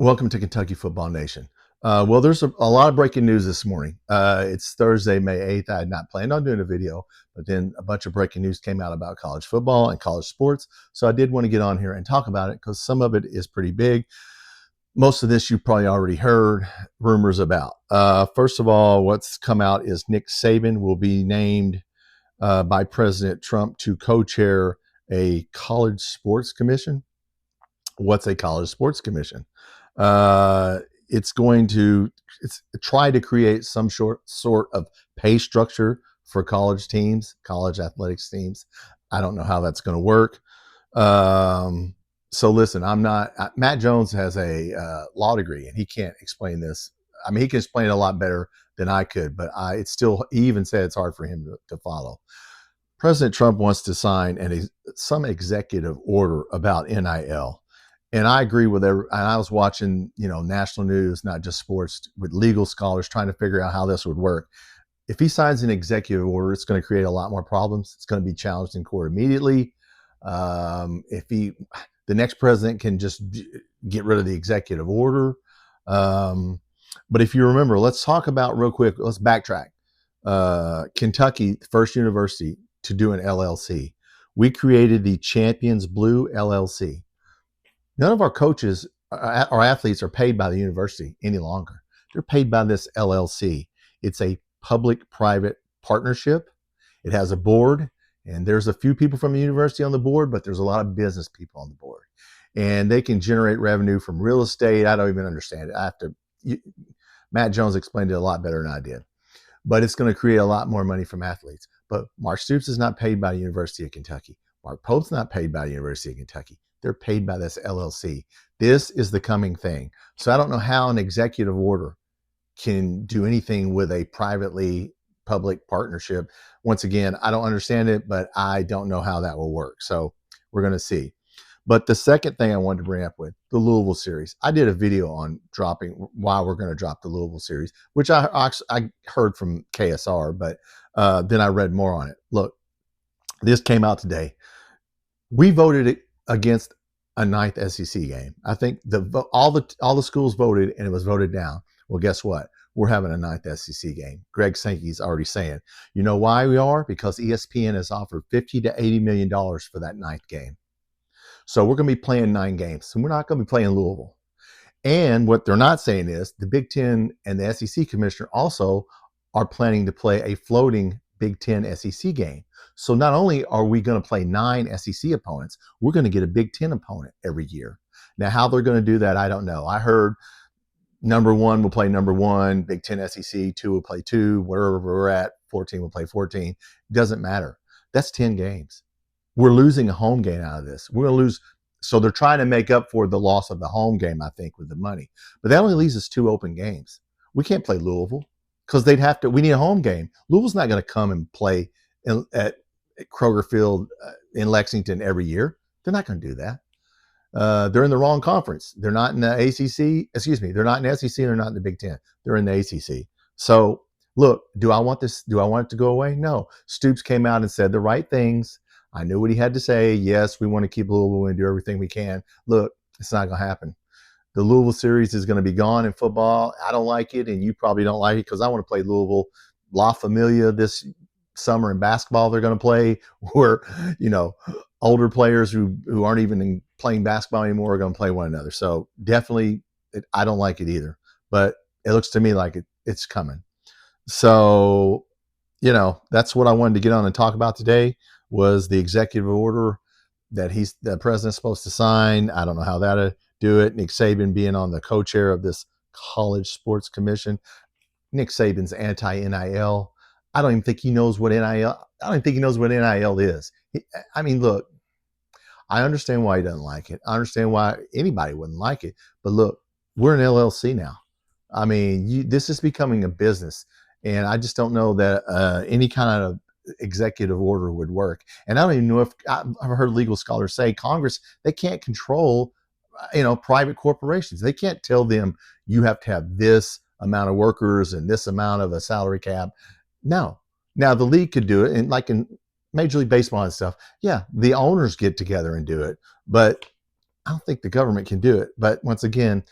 Welcome to Kentucky Football Nation. Well, there's a lot of breaking news this morning. It's Thursday, May 8th. I had not planned on doing a video, but then a bunch of breaking news came out about college football and college sports. So I did want to get on here and talk about it because some of it is pretty big. Most of this you've probably already heard rumors about. First of all, what's come out is Nick Saban will be named by President Trump to co-chair a college sports commission. What's a college sports commission? It's going to try to create some sort of pay structure for college teams, college athletics teams. I don't know how that's going to work. So listen, I'm not. Matt Jones has a law degree, and he can't explain this. I mean, he can explain it a lot better than I could, but it's still. He even said it's hard for him to follow. President Trump wants to sign some executive order about NIL. And I agree with and I was watching, national news, not just sports, with legal scholars trying to figure out how this would work. If he signs an executive order, it's going to create a lot more problems. It's going to be challenged in court immediately. The next president can just get rid of the executive order. But if you remember, let's talk about real quick. Let's backtrack. Kentucky, the first university to do an LLC. We created the Champions Blue LLC. None of our coaches or athletes are paid by the university any longer. They're paid by this LLC. It's a public-private partnership. It has a board, and there's a few people from the university on the board, but there's a lot of business people on the board. And they can generate revenue from real estate. I don't even understand it. Matt Jones explained it a lot better than I did. But it's going to create a lot more money from athletes. But Mark Stoops is not paid by the University of Kentucky. Mark Pope's not paid by the University of Kentucky. They're paid by this LLC. This is the coming thing. So I don't know how an executive order can do anything with a privately public partnership. Once again, I don't understand it, but I don't know how that will work. So we're going to see. But the second thing I wanted to bring up with the Louisville series, I did a video on dropping why we're going to drop the Louisville series, which I heard from KSR, but then I read more on it. Look, this came out today. We voted against a ninth SEC game. I think all the schools voted, and it was voted down. Well, guess what? We're having a ninth SEC game. Greg Sankey's already saying, you know why we are? Because ESPN has offered $50 to $80 million for that ninth game. So we're going to be playing 9 games, and we're not going to be playing Louisville. And what they're not saying is the Big Ten and the SEC commissioner also are planning to play a floating Big Ten SEC game. So not only are we going to play 9 SEC opponents, we're going to get a Big Ten opponent every year. Now, how they're going to do that, I don't know. I heard number 1 will play number 1, Big Ten SEC, 2 will play 2, wherever we're at, 14 will play 14. Doesn't matter. That's 10 games. We're losing a home game out of this. We're going to lose. So they're trying to make up for the loss of the home game, I think, with the money. But that only leaves us 2 open games. We can't play Louisville because we need a home game. Louisville's not going to come and play at Kroger Field in Lexington every year. They're not going to do that. They're in the wrong conference. They're not in the ACC. Excuse me. They're not in the SEC. They're not in the Big Ten. They're in the ACC. So look, do I want this? Do I want it to go away? No. Stoops came out and said the right things. I knew what he had to say. Yes, we want to keep Louisville and do everything we can. Look, it's not going to happen. The Louisville series is going to be gone in football. I don't like it, and you probably don't like it because I want to play Louisville La Familia this summer in basketball. They're going to play where, older players who aren't even playing basketball anymore are going to play one another. So definitely, I don't like it either. But it looks to me like it's coming. So, that's what I wanted to get on and talk about today. Was the executive order that the president's supposed to sign. I don't know how that'll do it. Nick Saban being on the co-chair of this college sports commission. Nick Saban's anti-NIL. I don't even think he knows what NIL. I don't even think he knows what NIL is. Look, I understand why he doesn't like it. I understand why anybody wouldn't like it. But look, we're an LLC now. This is becoming a business, and I just don't know that any kind of executive order would work. And I don't even know if I've heard legal scholars say Congress, they can't control, private corporations. They can't tell them you have to have this amount of workers and this amount of a salary cap. No. Now the league could do it, and like in Major League Baseball and stuff. Yeah, the owners get together and do it, but I don't think the government can do it. But once again,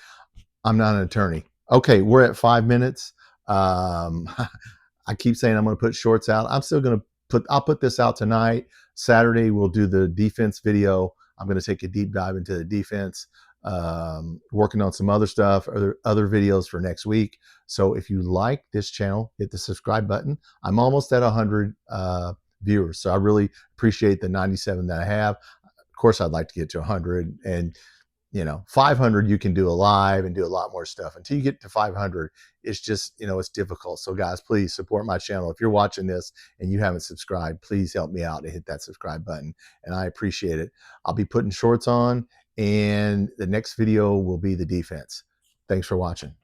I'm not an attorney. Okay, we're at 5 minutes. I keep saying I'm going to put shorts out. I'm still going to I'll put this out tonight. Saturday, we'll do the defense video. I'm going to take a deep dive into the defense, working on some other stuff, other videos for next week. So if you like this channel, hit the subscribe button. I'm almost at 100 viewers. So I really appreciate the 97 that I have. Of course, I'd like to get to 100, and 500 you can do a live and do a lot more stuff. Until you get to 500, it's just, it's difficult. So guys, please support my channel. If you're watching this and you haven't subscribed, please help me out and hit that subscribe button, and I appreciate it. I'll be putting shorts on, and the next video will be the defense. Thanks for watching.